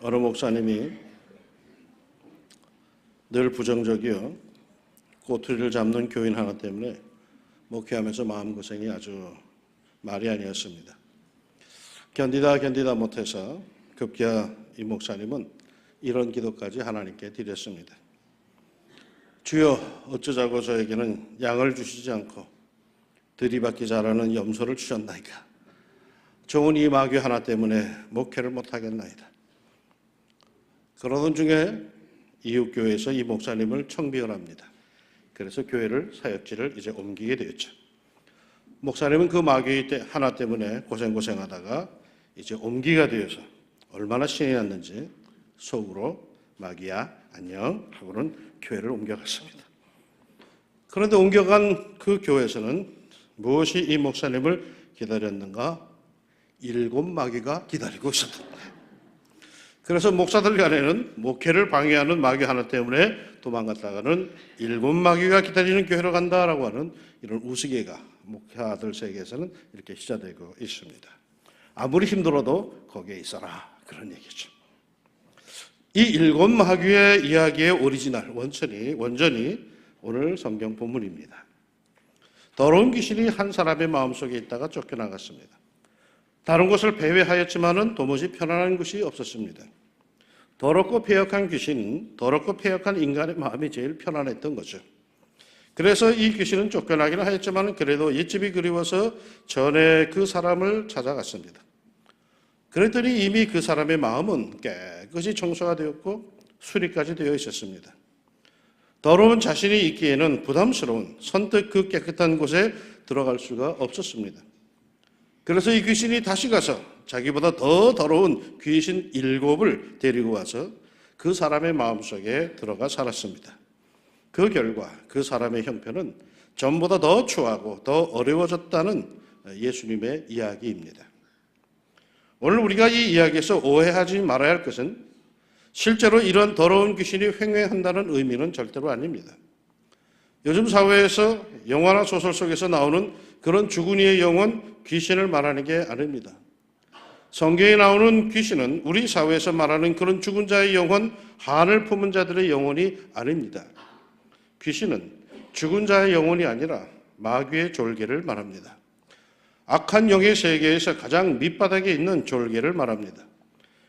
어느 목사님이 늘 부정적이요 꼬투리를 잡는 교인 하나 때문에 목회하면서 마음고생이 아주 말이 아니었습니다. 견디다 못해서 급기야 이 목사님은 이런 기도까지 하나님께 드렸습니다. 주여, 어쩌자고 저에게는 양을 주시지 않고 들이받기 잘하는 염소를 주셨나이까. 좋은 이 마귀 하나 때문에 목회를 못하겠나이다. 그러던 중에 이웃교회에서 이 목사님을 청빙을 합니다. 그래서 교회를 사역지를 이제 옮기게 되었죠. 목사님은 그 마귀 하나 때문에 고생하다가 이제 옮기가 되어서 얼마나 신이 났는지 속으로 마귀야 안녕 하고는 교회를 옮겨갔습니다. 그런데 옮겨간 그 교회에서는 무엇이 이 목사님을 기다렸는가? 7 마귀가 기다리고 있었던 거예요. 그래서 목사들 간에는 목회를 방해하는 마귀 하나 때문에 도망갔다가는 7 마귀가 기다리는 교회로 간다라고 하는 이런 우스개가 목사들 세계에서는 이렇게 시작되고 있습니다. 아무리 힘들어도 거기에 있어라, 그런 얘기죠. 이 7 마귀의 이야기의 오리지널, 원전이 오늘 성경 본문입니다. 더러운 귀신이 한 사람의 마음속에 있다가 쫓겨나갔습니다. 다른 곳을 배회하였지만은 도무지 편안한 곳이 없었습니다. 더럽고 폐역한 귀신은 더럽고 폐역한 인간의 마음이 제일 편안했던 거죠. 그래서 이 귀신은 쫓겨나기는 하였지만 그래도 옛집이 그리워서 전에 그 사람을 찾아갔습니다. 그랬더니 이미 그 사람의 마음은 깨끗이 청소가 되었고 수리까지 되어 있었습니다. 더러운 자신이 있기에는 부담스러운 선뜻 그 깨끗한 곳에 들어갈 수가 없었습니다. 그래서 이 귀신이 다시 가서 자기보다 더 더러운 귀신 7을 데리고 와서 그 사람의 마음속에 들어가 살았습니다. 그 결과 그 사람의 형편은 전보다 더 추하고 더 어려워졌다는 예수님의 이야기입니다. 오늘 우리가 이 이야기에서 오해하지 말아야 할 것은 실제로 이런 더러운 귀신이 횡행한다는 의미는 절대로 아닙니다. 요즘 사회에서 영화나 소설 속에서 나오는 그런 죽은 이의 영혼, 귀신을 말하는 게 아닙니다. 성경에 나오는 귀신은 우리 사회에서 말하는 그런 죽은 자의 영혼, 한을 품은 자들의 영혼이 아닙니다. 귀신은 죽은 자의 영혼이 아니라 마귀의 졸개를 말합니다. 악한 영의 세계에서 가장 밑바닥에 있는 졸개를 말합니다.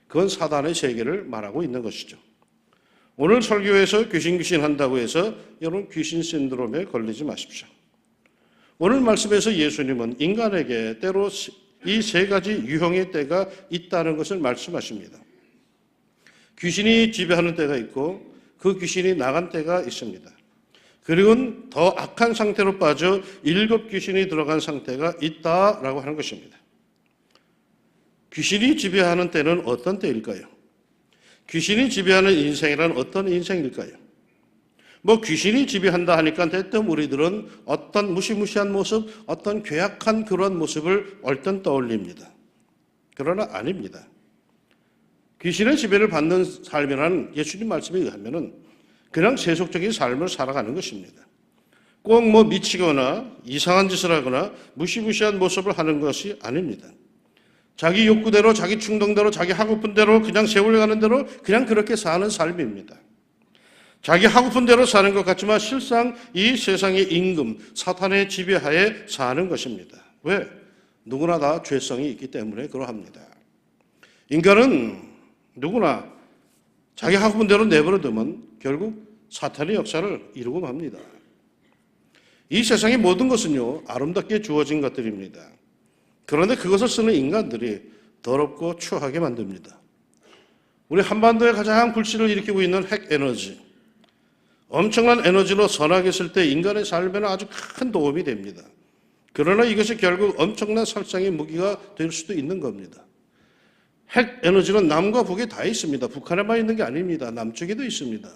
그건 사단의 세계를 말하고 있는 것이죠. 오늘 설교에서 귀신 한다고 해서 여러분 귀신 신드롬에 걸리지 마십시오. 오늘 말씀에서 예수님은 인간에게 때로 이 3가지 유형의 때가 있다는 것을 말씀하십니다. 귀신이 지배하는 때가 있고 그 귀신이 나간 때가 있습니다. 그리고 더 악한 상태로 빠져 7 귀신이 들어간 상태가 있다라고 하는 것입니다. 귀신이 지배하는 때는 어떤 때일까요? 귀신이 지배하는 인생이란 어떤 인생일까요? 귀신이 지배한다 하니까 대뜸 우리들은 어떤 무시무시한 모습, 어떤 괴악한 그런 모습을 얼른 떠올립니다. 그러나 아닙니다. 귀신의 지배를 받는 삶이라는 예수님 말씀에 의하면은 그냥 세속적인 삶을 살아가는 것입니다. 꼭 미치거나 이상한 짓을 하거나 무시무시한 모습을 하는 것이 아닙니다. 자기 욕구대로, 자기 충동대로, 자기 하고픈 대로, 그냥 세월가는 대로 그냥 그렇게 사는 삶입니다. 자기 하고픈 대로 사는 것 같지만 실상 이 세상의 임금, 사탄의 지배하에 사는 것입니다. 왜? 누구나 다 죄성이 있기 때문에 그러합니다. 인간은 누구나 자기 하고픈 대로 내버려두면 결국 사탄의 역사를 이루고 맙니다. 이 세상의 모든 것은요, 아름답게 주어진 것들입니다. 그런데 그것을 쓰는 인간들이 더럽고 추하게 만듭니다. 우리 한반도에 가장 불씨를 일으키고 있는 핵에너지, 엄청난 에너지로 선하게 쓸 때 인간의 삶에는 아주 큰 도움이 됩니다. 그러나 이것이 결국 엄청난 살상의 무기가 될 수도 있는 겁니다. 핵에너지는 남과 북에 다 있습니다. 북한에만 있는 게 아닙니다. 남쪽에도 있습니다.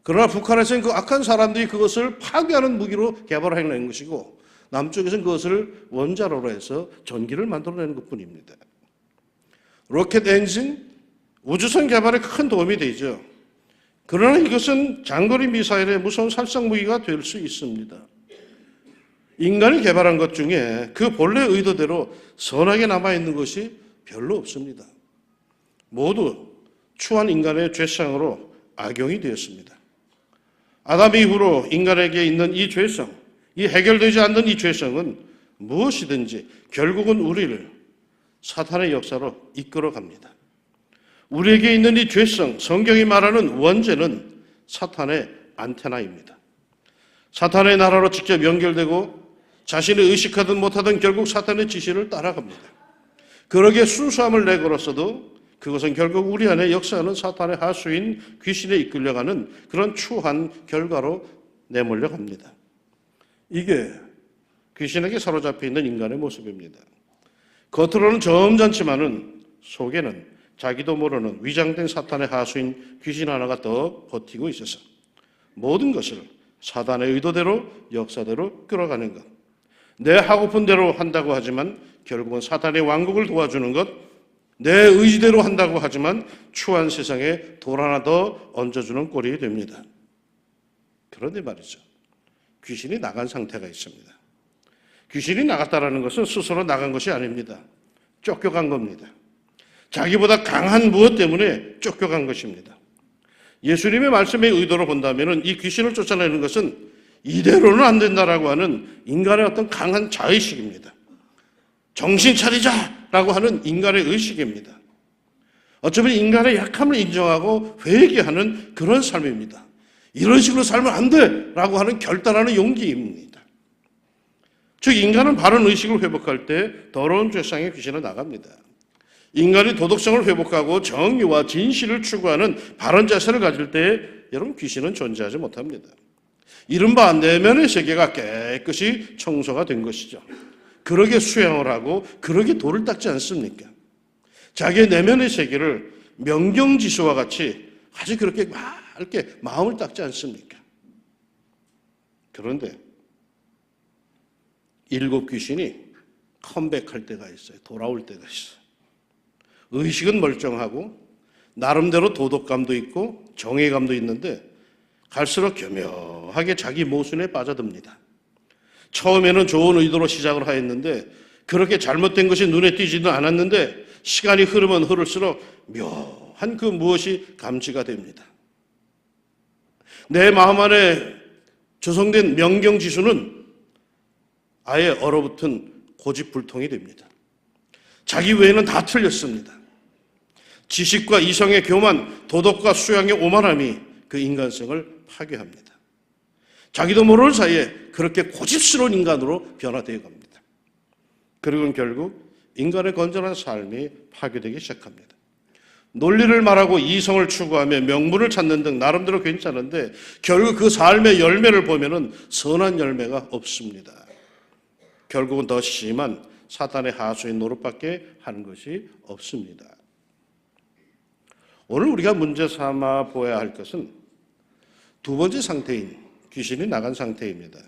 그러나 북한에서는 그 악한 사람들이 그것을 파괴하는 무기로 개발해낸 것이고 남쪽에서는 그것을 원자로로 해서 전기를 만들어내는 것뿐입니다. 로켓 엔진, 우주선 개발에 큰 도움이 되죠. 그러나 이것은 장거리 미사일의 무서운 살상 무기가 될 수 있습니다. 인간이 개발한 것 중에 그 본래 의도대로 선하게 남아있는 것이 별로 없습니다. 모두 추한 인간의 죄성으로 악용이 되었습니다. 아담 이후로 인간에게 있는 이 죄성, 이 해결되지 않는 이 죄성은 무엇이든지 결국은 우리를 사탄의 역사로 이끌어 갑니다. 우리에게 있는 이 죄성, 성경이 말하는 원죄는 사탄의 안테나입니다. 사탄의 나라로 직접 연결되고 자신이 의식하든 못하든 결국 사탄의 지시를 따라갑니다. 그러기에 순수함을 내걸었어도 그것은 결국 우리 안에 역사하는 사탄의 하수인 귀신에 이끌려가는 그런 추한 결과로 내몰려 갑니다. 이게 귀신에게 사로잡혀 있는 인간의 모습입니다. 겉으로는 점잖지만은 속에는 자기도 모르는 위장된 사탄의 하수인 귀신 하나가 더 버티고 있어서 모든 것을 사단의 의도대로 역사대로 끌어가는 것, 내 하고픈 대로 한다고 하지만 결국은 사탄의 왕국을 도와주는 것, 내 의지대로 한다고 하지만 추한 세상에 돌 하나 더 얹어주는 꼴이 됩니다. 그런데 말이죠, 귀신이 나간 상태가 있습니다. 귀신이 나갔다라는 것은 스스로 나간 것이 아닙니다. 쫓겨간 겁니다. 자기보다 강한 무엇 때문에 쫓겨간 것입니다. 예수님의 말씀의 의도로 본다면 이 귀신을 쫓아내는 것은 이대로는 안 된다라고 하는 인간의 어떤 강한 자의식입니다. 정신 차리자라고 하는 인간의 의식입니다. 어쩌면 인간의 약함을 인정하고 회개하는 그런 삶입니다. 이런 식으로 살면 안 돼라고 하는 결단하는 용기입니다. 즉 인간은 바른 의식을 회복할 때 더러운 죄상의 귀신은 나갑니다. 인간이 도덕성을 회복하고 정의와 진실을 추구하는 바른 자세를 가질 때 여러분 귀신은 존재하지 못합니다. 이른바 내면의 세계가 깨끗이 청소가 된 것이죠. 그러게 수양을 하고 그러게 돌을 닦지 않습니까? 자기의 내면의 세계를 명경지수와 같이 아주 그렇게 맑게 마음을 닦지 않습니까? 그런데 7 귀신이 컴백할 때가 있어요. 돌아올 때가 있어요. 의식은 멀쩡하고 나름대로 도덕감도 있고 정의감도 있는데 갈수록 교묘하게 자기 모순에 빠져듭니다. 처음에는 좋은 의도로 시작을 하였는데 그렇게 잘못된 것이 눈에 띄지도 않았는데 시간이 흐르면 흐를수록 묘한 그 무엇이 감지가 됩니다. 내 마음 안에 조성된 명경지수는 아예 얼어붙은 고집불통이 됩니다. 자기 외에는 다 틀렸습니다. 지식과 이성의 교만, 도덕과 수양의 오만함이 그 인간성을 파괴합니다. 자기도 모르는 사이에 그렇게 고집스러운 인간으로 변화되어 갑니다. 그리고 결국 인간의 건전한 삶이 파괴되기 시작합니다. 논리를 말하고 이성을 추구하며 명분을 찾는 등 나름대로 괜찮은데 결국 그 삶의 열매를 보면은 선한 열매가 없습니다. 결국은 더 심한 사탄의 하수인 노릇밖에 하는 것이 없습니다. 오늘 우리가 문제 삼아 보아야 할 것은 두 번째 상태인 귀신이 나간 상태입니다.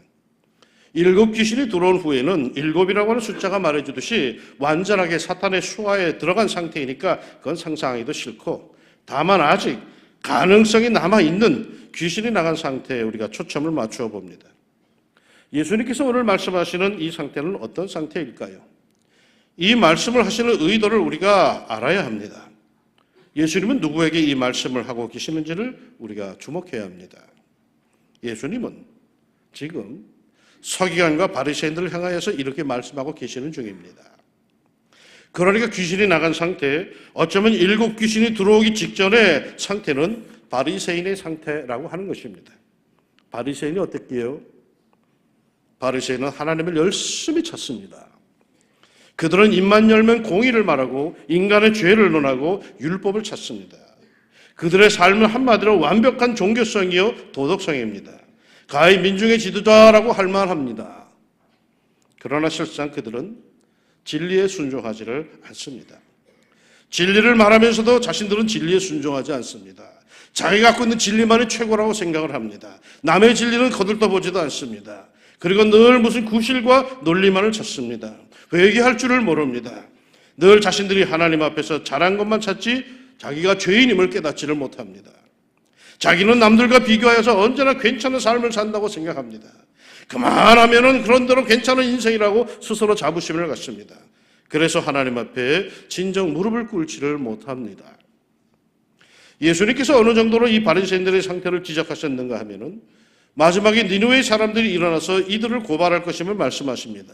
7 귀신이 들어온 후에는 7이라고 하는 숫자가 말해주듯이 완전하게 사탄의 수하에 들어간 상태이니까 그건 상상하기도 싫고 다만 아직 가능성이 남아있는 귀신이 나간 상태에 우리가 초점을 맞추어 봅니다. 예수님께서 오늘 말씀하시는 이 상태는 어떤 상태일까요? 이 말씀을 하시는 의도를 우리가 알아야 합니다. 예수님은 누구에게 이 말씀을 하고 계시는지를 우리가 주목해야 합니다. 예수님은 지금 서기관과 바리새인들을 향하여서 이렇게 말씀하고 계시는 중입니다. 그러니까 귀신이 나간 상태, 어쩌면 7 귀신이 들어오기 직전의 상태는 바리새인의 상태라고 하는 것입니다. 바리새인이 어땠게요? 바리새인은 하나님을 열심히 찾습니다. 그들은 입만 열면 공의를 말하고 인간의 죄를 논하고 율법을 찾습니다. 그들의 삶은 한마디로 완벽한 종교성이요 도덕성입니다. 가히 민중의 지도자라고 할 만합니다. 그러나 실상 그들은 진리에 순종하지를 않습니다. 진리를 말하면서도 자신들은 진리에 순종하지 않습니다. 자기가 갖고 있는 진리만이 최고라고 생각을 합니다. 남의 진리는 거들떠보지도 않습니다. 그리고 늘 무슨 구실과 논리만을 찾습니다. 회개할 줄을 모릅니다. 늘 자신들이 하나님 앞에서 잘한 것만 찾지 자기가 죄인임을 깨닫지를 못합니다. 자기는 남들과 비교하여서 언제나 괜찮은 삶을 산다고 생각합니다. 그만하면은 그런대로 괜찮은 인생이라고 스스로 자부심을 갖습니다. 그래서 하나님 앞에 진정 무릎을 꿇지를 못합니다. 예수님께서 어느 정도로 이 바리새인들의 상태를 지적하셨는가 하면은 마지막에 니느웨의 사람들이 일어나서 이들을 고발할 것임을 말씀하십니다.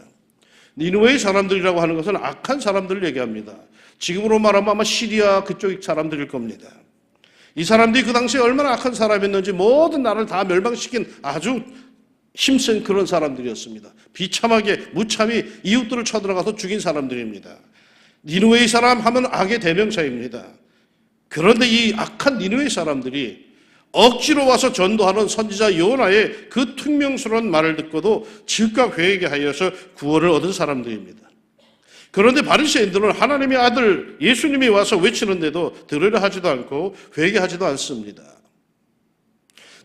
니느웨의 사람들이라고 하는 것은 악한 사람들을 얘기합니다. 지금으로 말하면 아마 시리아 그쪽 사람들일 겁니다. 이 사람들이 그 당시에 얼마나 악한 사람이었는지 모든 나라를 다 멸망시킨 아주 힘센 그런 사람들이었습니다. 비참하게 무참히 이웃들을 쳐들어가서 죽인 사람들입니다. 니느웨의 사람 하면 악의 대명사입니다. 그런데 이 악한 니느웨의 사람들이 억지로 와서 전도하는 선지자 요나의 그 퉁명스러운 말을 듣고도 즉각 회개하여서 구원을 얻은 사람들입니다. 그런데 바리새인들은 하나님의 아들 예수님이 와서 외치는데도 들으려 하지도 않고 회개하지도 않습니다.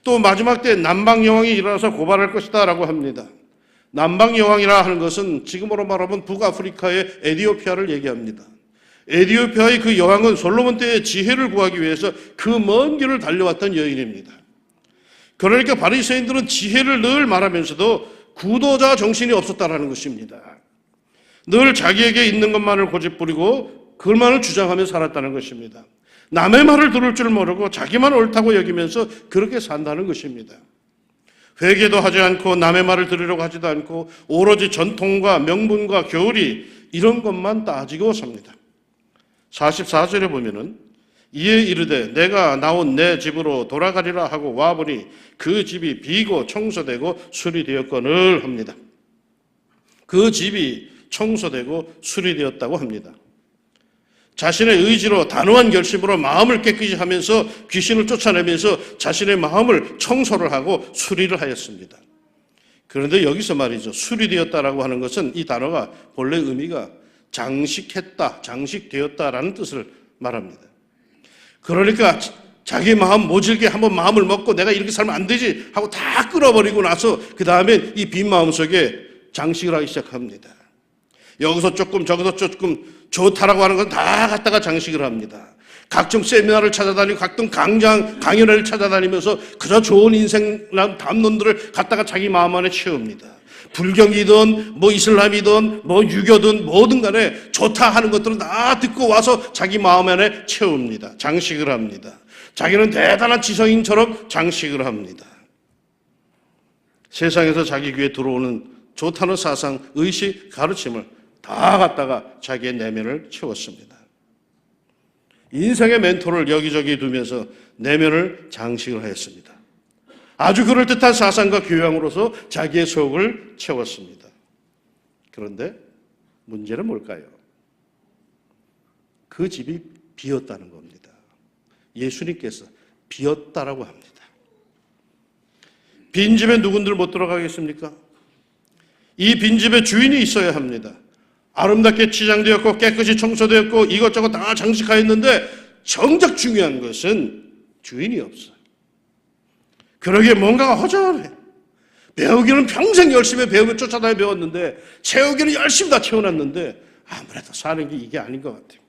또 마지막 때 남방여왕이 일어나서 고발할 것이다 라고 합니다. 남방여왕이라 하는 것은 지금으로 말하면 북아프리카의 에티오피아를 얘기합니다. 에티오피아의 그 여왕은 솔로몬 때의 지혜를 구하기 위해서 그 먼 길을 달려왔던 여인입니다. 그러니까 바리새인들은 지혜를 늘 말하면서도 구도자 정신이 없었다라는 것입니다. 늘 자기에게 있는 것만을 고집부리고 그것만을 주장하며 살았다는 것입니다. 남의 말을 들을 줄 모르고 자기만 옳다고 여기면서 그렇게 산다는 것입니다. 회개도 하지 않고 남의 말을 들으려고 하지도 않고 오로지 전통과 명분과 교리 이런 것만 따지고 삽니다. 44절에 보면은 이에 이르되 내가 나온 내 집으로 돌아가리라 하고 와보니 그 집이 비고 청소되고 수리되었거늘 합니다. 그 집이 청소되고 수리되었다고 합니다. 자신의 의지로 단호한 결심으로 마음을 깨끗이 하면서 귀신을 쫓아내면서 자신의 마음을 청소를 하고 수리를 하였습니다. 그런데 여기서 말이죠. 수리되었다라고 하는 것은 이 단어가 본래 의미가 장식했다, 장식되었다라는 뜻을 말합니다. 그러니까 자기 마음 모질게 한번 마음을 먹고 내가 이렇게 살면 안 되지 하고 다 끌어버리고 나서 그 다음에 이 빈 마음 속에 장식을 하기 시작합니다. 여기서 조금 저기서 조금 좋다라고 하는 건 다 갖다가 장식을 합니다. 각종 세미나를 찾아다니고 각종 강연회를 찾아다니면서 그저 좋은 인생이란 담론들을 갖다가 자기 마음 안에 채웁니다. 불경이든 뭐 이슬람이든 뭐 유교든 뭐든 간에 좋다 하는 것들은 다 듣고 와서 자기 마음 안에 채웁니다. 장식을 합니다. 자기는 대단한 지성인처럼 장식을 합니다. 세상에서 자기 귀에 들어오는 좋다는 사상, 의식, 가르침을 다 갖다가 자기의 내면을 채웠습니다. 인생의 멘토를 여기저기 두면서 내면을 장식을 하였습니다. 아주 그럴듯한 사상과 교양으로서 자기의 속을 채웠습니다. 그런데 문제는 뭘까요? 그 집이 비었다는 겁니다. 예수님께서 비었다라고 합니다. 빈집에 누군들 못 들어가겠습니까? 이 빈집에 주인이 있어야 합니다. 아름답게 치장되었고 깨끗이 청소되었고 이것저것 다 장식하였는데 정작 중요한 것은 주인이 없어요. 그러기에 뭔가가 허전해. 배우기는 평생 열심히 배우며 쫓아다니 배웠는데 채우기는 열심히 다 채워놨는데 아무래도 사는 게 이게 아닌 것 같아요.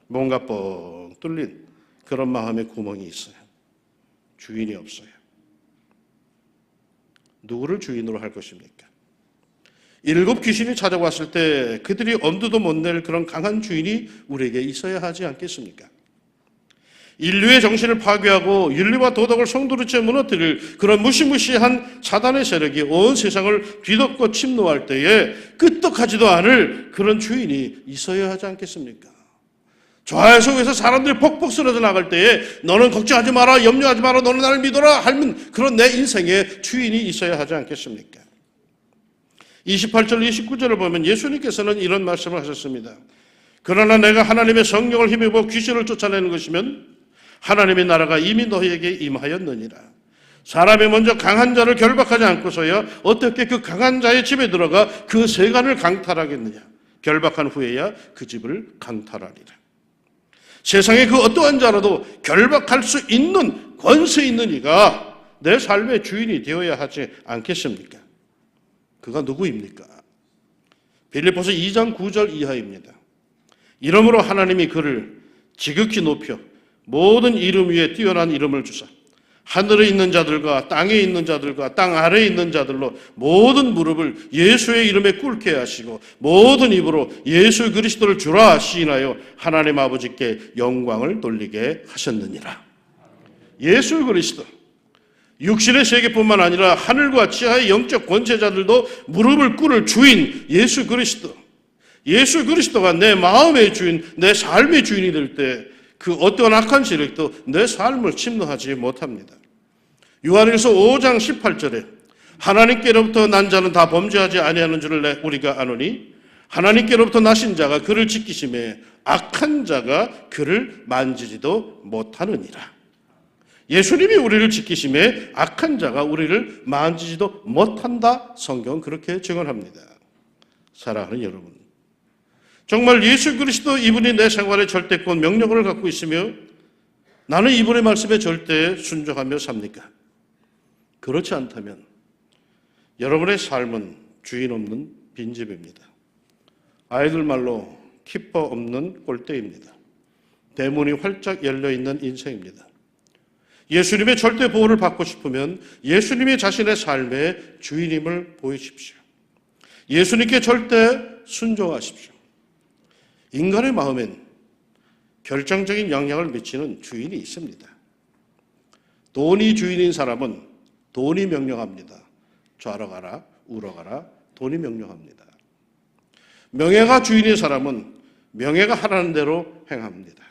뭔가 뻥 뚫린 그런 마음의 구멍이 있어요. 주인이 없어요. 누구를 주인으로 할 것입니까? 7 귀신이 찾아왔을 때 그들이 엄두도 못 낼 그런 강한 주인이 우리에게 있어야 하지 않겠습니까? 인류의 정신을 파괴하고 윤리와 도덕을 성도르체 무너뜨릴 그런 무시무시한 사단의 세력이 온 세상을 뒤덮고 침노할 때에 끄떡하지도 않을 그런 주인이 있어야 하지 않겠습니까? 좌에서 위에서 사람들이 폭폭 쓰러져 나갈 때에 너는 걱정하지 마라, 염려하지 마라, 너는 나를 믿어라 하는 그런 내 인생에 주인이 있어야 하지 않겠습니까? 28절 29절을 보면 예수님께서는 이런 말씀을 하셨습니다. 그러나 내가 하나님의 성령을 힘입어 귀신을 쫓아내는 것이면 하나님의 나라가 이미 너희에게 임하였느니라. 사람이 먼저 강한 자를 결박하지 않고서야 어떻게 그 강한 자의 집에 들어가 그 세간을 강탈하겠느냐. 결박한 후에야 그 집을 강탈하리라. 세상에 그 어떠한 자라도 결박할 수 있는 권세 있는 이가 내 삶의 주인이 되어야 하지 않겠습니까? 그가 누구입니까? 빌립보서 2장 9절 이하입니다. 이러므로 하나님이 그를 지극히 높여 모든 이름 위에 뛰어난 이름을 주사 하늘에 있는 자들과 땅에 있는 자들과 땅 아래에 있는 자들로 모든 무릎을 예수의 이름에 꿇게 하시고 모든 입으로 예수 그리스도를 주라 시인하여 하나님 아버지께 영광을 돌리게 하셨느니라. 예수 그리스도, 육신의 세계뿐만 아니라 하늘과 지하의 영적 권세자들도 무릎을 꿇을 주인 예수 그리스도, 예수 그리스도가 내 마음의 주인, 내 삶의 주인이 될 때 그 어떠한 악한 세력도 내 삶을 침노하지 못합니다. 요한일서 5장 18절에 하나님께로부터 난 자는 다 범죄하지 아니하는 줄을 우리가 아노니 하나님께로부터 나신 자가 그를 지키심에 악한 자가 그를 만지지도 못하느니라. 예수님이 우리를 지키심에 악한 자가 우리를 만지지도 못한다. 성경은 그렇게 증언합니다. 사랑하는 여러분, 정말 예수 그리스도 이분이 내 생활의 절대권 명령을 갖고 있으며 나는 이분의 말씀에 절대 순종하며 삽니까? 그렇지 않다면 여러분의 삶은 주인 없는 빈집입니다. 아이들 말로 키퍼 없는 꼴대입니다. 대문이 활짝 열려있는 인생입니다. 예수님의 절대 보호를 받고 싶으면 예수님이 자신의 삶의 주인임을 보이십시오. 예수님께 절대 순종하십시오. 인간의 마음엔 결정적인 영향을 미치는 주인이 있습니다. 돈이 주인인 사람은 돈이 명령합니다. 좌로 가라, 우로 가라, 돈이 명령합니다. 명예가 주인인 사람은 명예가 하라는 대로 행합니다.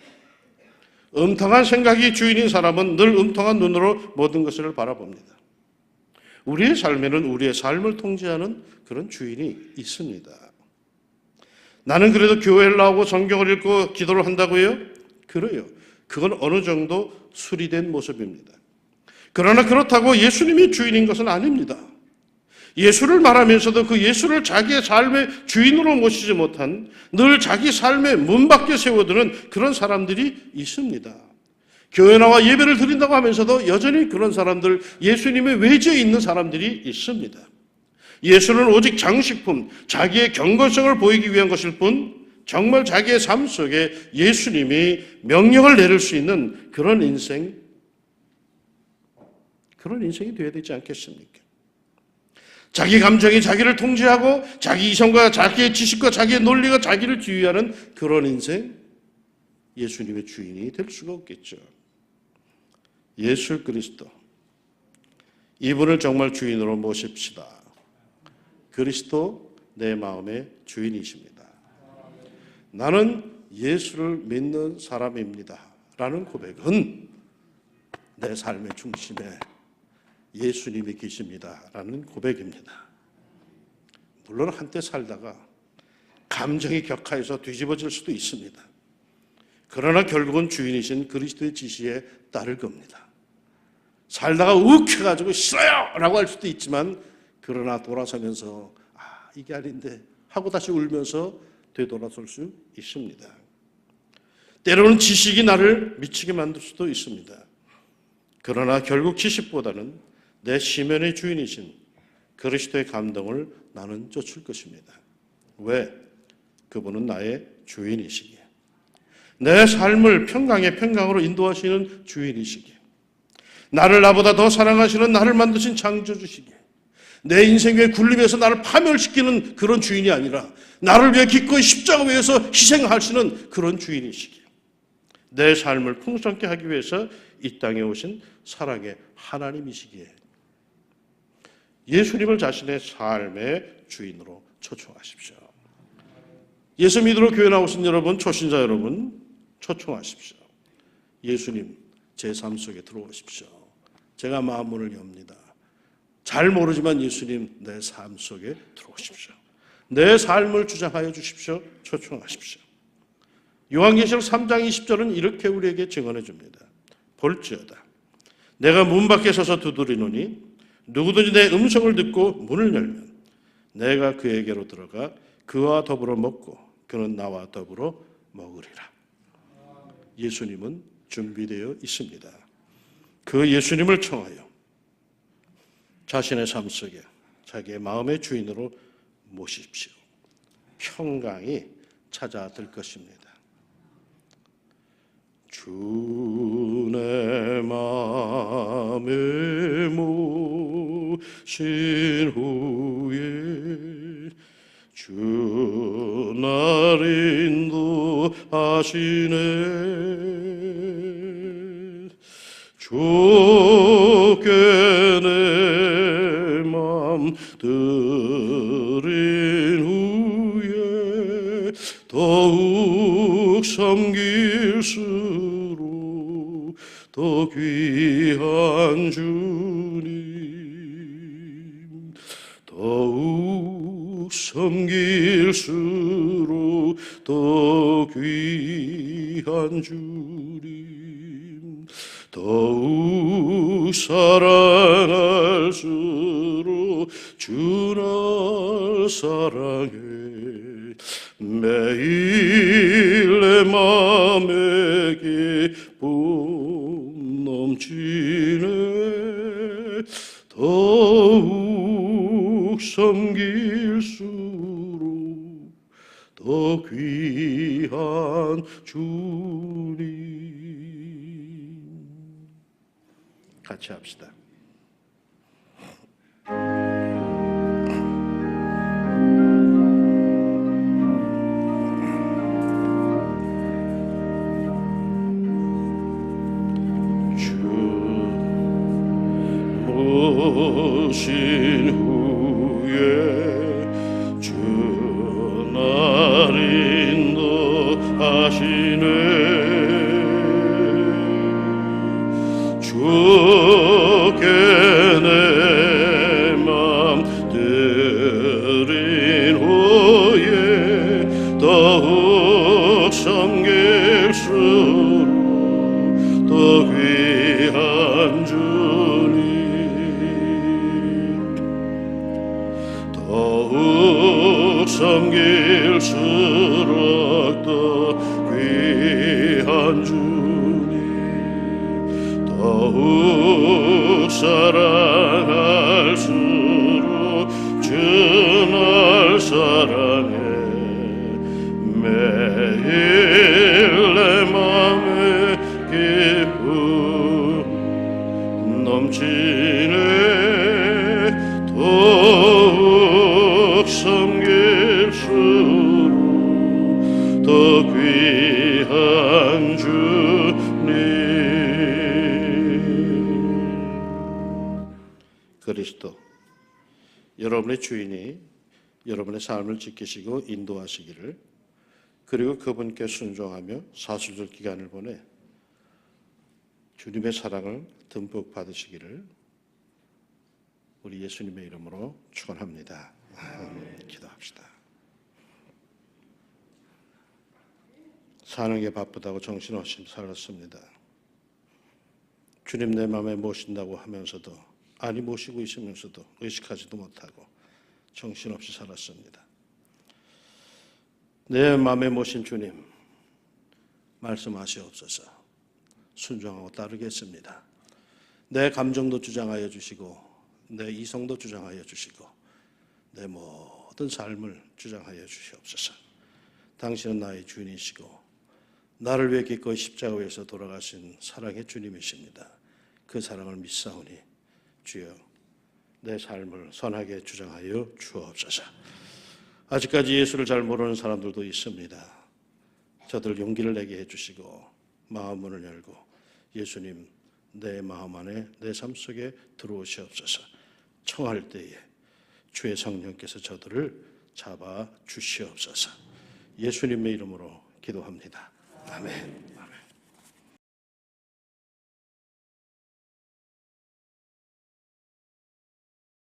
음탕한 생각이 주인인 사람은 늘 음탕한 눈으로 모든 것을 바라봅니다. 우리의 삶에는 우리의 삶을 통제하는 그런 주인이 있습니다. 나는 그래도 교회를 나오고 성경을 읽고 기도를 한다고요? 그래요. 그건 어느 정도 수리된 모습입니다. 그러나 그렇다고 예수님이 주인인 것은 아닙니다. 예수를 말하면서도 그 예수를 자기의 삶의 주인으로 모시지 못한 늘 자기 삶의 문 밖에 세워두는 그런 사람들이 있습니다. 교회 나와 예배를 드린다고 하면서도 여전히 그런 사람들, 예수님의 외지에 있는 사람들이 있습니다. 예수는 오직 장식품, 자기의 경건성을 보이기 위한 것일 뿐 정말 자기의 삶 속에 예수님이 명령을 내릴 수 있는 그런 인생이 되어야 되지 않겠습니까? 자기 감정이 자기를 통제하고 자기 이성과 자기의 지식과 자기의 논리가 자기를 지휘하는 그런 인생, 예수님의 주인이 될 수가 없겠죠. 예수 그리스도, 이분을 정말 주인으로 모십시다. 그리스도 내 마음의 주인이십니다. 나는 예수를 믿는 사람입니다. 라는 고백은 내 삶의 중심에 예수님이 계십니다. 라는 고백입니다. 물론 한때 살다가 감정이 격하여서 뒤집어질 수도 있습니다. 그러나 결국은 주인이신 그리스도의 지시에 따를 겁니다. 살다가 욱해가지고 싫어요! 라고 할 수도 있지만 그러나 돌아서면서 이게 아닌데 하고 다시 울면서 되돌아설 수 있습니다. 때로는 지식이 나를 미치게 만들 수도 있습니다. 그러나 결국 지식보다는 내 시면의 주인이신 그리스도의 감동을 나는 쫓을 것입니다. 왜? 그분은 나의 주인이시기에. 내 삶을 평강의 평강으로 인도하시는 주인이시기에. 나를 나보다 더 사랑하시는 나를 만드신 창조주시기에. 내 인생 위에 굴림해서 나를 파멸시키는 그런 주인이 아니라 나를 위해 기꺼이 십자가 위에서 희생하시는 그런 주인이시기에. 내 삶을 풍성케 하기 위해서 이 땅에 오신 사랑의 하나님이시기에 예수님을 자신의 삶의 주인으로 초청하십시오. 예수 믿으러 교회 나오신 여러분, 초신자 여러분, 초청하십시오. 예수님, 제 삶 속에 들어오십시오. 제가 마음문을 엽니다. 잘 모르지만 예수님, 내 삶 속에 들어오십시오. 내 삶을 주장하여 주십시오. 초청하십시오. 요한계시록 3장 20절은 이렇게 우리에게 증언해 줍니다. 볼지어다 내가 문 밖에 서서 두드리노니 누구든지 내 음성을 듣고 문을 열면 내가 그에게로 들어가 그와 더불어 먹고 그는 나와 더불어 먹으리라. 예수님은 준비되어 있습니다. 그 예수님을 청하여 자신의 삶 속에 자기의 마음의 주인으로 모십시오. 평강이 찾아들 것입니다. 주 내 마음의 하시네. 주께 내 맘 드린 후에 더욱 섬길수록 더 귀한 주님, 더욱 섬길수록 더 귀한 주님, 더욱 사랑할수록 주 날 사랑해. 매일 내 맘에 기쁨 넘치네. 더욱 섬길수록 더 귀한 주님. 같이 합시다. 오신 후에 주 날 인도하시네. 주께 내 맘 드린 후에 더욱 섬길수록 더 귀한 주님, 더욱 섬길수록 더 귀한 주님, 더욱 사랑할수록 주 날 사랑해. 매일 내 맘에 기쁨 넘치네. 더욱 섬길수록 더 귀한 주님. 그리스도, 여러분의 주인이 여러분의 삶을 지키시고 인도하시기를, 그리고 그분께 순종하며 사술절 기간을 보내 주님의 사랑을 듬뿍 받으시기를 우리 예수님의 이름으로 축원합니다. 기도합시다. 사는 게 바쁘다고 정신없이 살았습니다. 주님 내 마음에 모신다고 하면서도, 아니 모시고 있으면서도 의식하지도 못하고 정신없이 살았습니다. 내 마음에 모신 주님, 말씀하시옵소서. 순종하고 따르겠습니다. 내 감정도 주장하여 주시고 내 이성도 주장하여 주시고 내 모든 삶을 주장하여 주시옵소서. 당신은 나의 주인이시고 나를 위해 기꺼이 십자가에서 돌아가신 사랑의 주님이십니다. 그 사랑을 믿사오니 주여 내 삶을 선하게 주장하여 주옵소서. 아직까지 예수를 잘 모르는 사람들도 있습니다. 저들 용기를 내게 해주시고 마음문을 열고 예수님 내 마음 안에 내 삶 속에 들어오시옵소서. 청할 때에 주의 성령께서 저들을 잡아 주시옵소서. 예수님의 이름으로 기도합니다. 아멘.